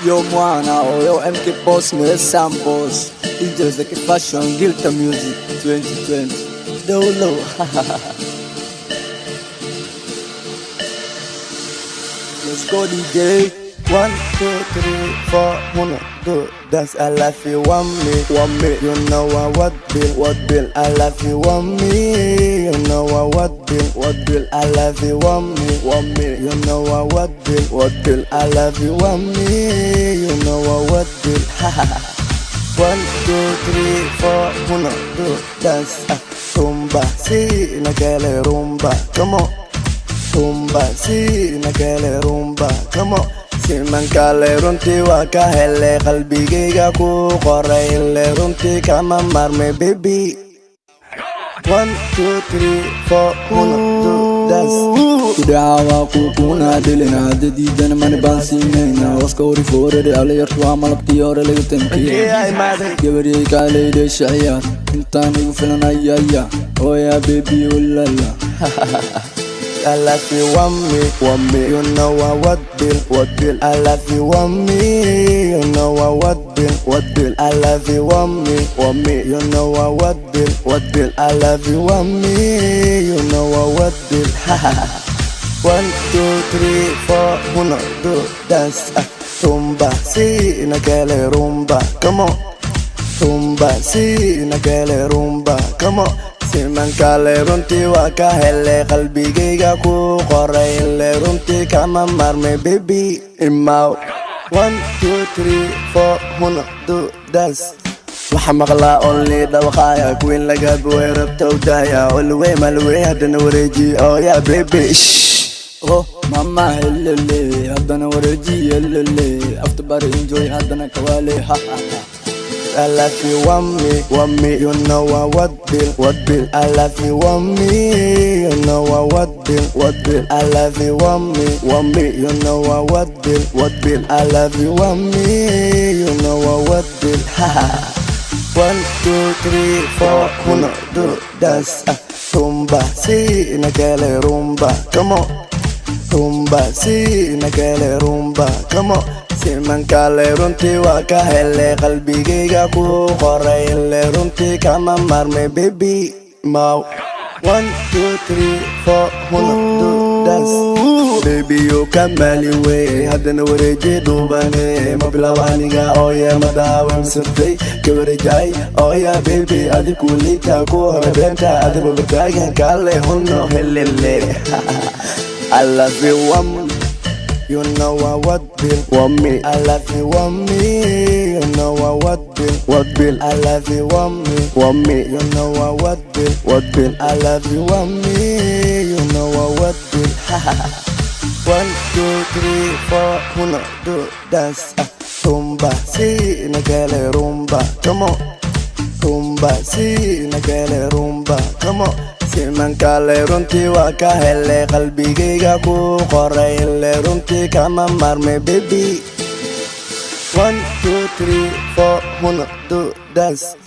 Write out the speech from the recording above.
Yo mwana, yo MK Boss, no Sam Boss. DJs like Fashion, Guilty Music 2020. Dolo. Let's go DJ. 1, 2, 3, 4, 1, 2. That's I love you, want me. You know what bill, I love you, want me. You know what bill, I love you, want me. You know what bill, I love you, want me. You know what bill, 1, 2, 3, 4, 1, 2. That's rumba, si nagale rumba, come on. Rumba, si nagale rumba, come on. Siman kale runti waka hele qalbigayga ku qoray le runti kama marme baby 1, 2, 3, 4 1, 2 dance Kudawa ku kuna dilina didan man bansinayna waskori forade alayartu amalabti hore lagu tankiya gabadhi kale de shaya intaan igu filanaya oh yeah baby ulala I love you, want me. You know what bill, I love you, want me. You know what bill, I love you, want me. You know what bill, I love you, want me. You know what bill, 1, 2, 3, 4, 1, 2, dance. Rumba, si nagale rumba, come on. Rumba, si nagale rumba, come on. Siman kale runti waka hele qalbigayga ku qoray le runti kama marme baby imau 1, 2, 3, 4 1, 2 dance waxa maqlaa only dawqaya queen laga buweerabta udaya walway malway hadana wareeji oh yeah baby oh mama helele hadana wareeji helele after bar enjoy hadana kawale ha I love you, want me. You know what bill, I love you, want me. You know what bill, I love you, want me. You know what bill, I love you, want me. You know what bill, 1, 2, 3, 4, 1, 2, dance. Rumba, si nagale rumba, come on. Rumba, si nagale rumba, come on. Siman kale runti waka hele qalbigayga ku qoray le runti kama marme baby mau 1, 2, 3, 4 1, 2 dance baby you kamali way hadana wareeji dubane mablawaniga oh yeah madawan sirtay kawarejay oh yeah baby adiku lita ku horeenta adiba bataagan kale hunno helele I love you You know what bill, want me. I love you, want me. You know what bill, I love you, want me. You know what bill, I love you, want me. You know what bill, 1, 2, 3, 4 1, 2 dance. Rumba, si nagale rumba, come on. Rumba, si nagale rumba, come on. Siman kale runti waka hele qalbigayga ku qoray le runti kama marme baby 1, 2, 3, 4 1, 2 dance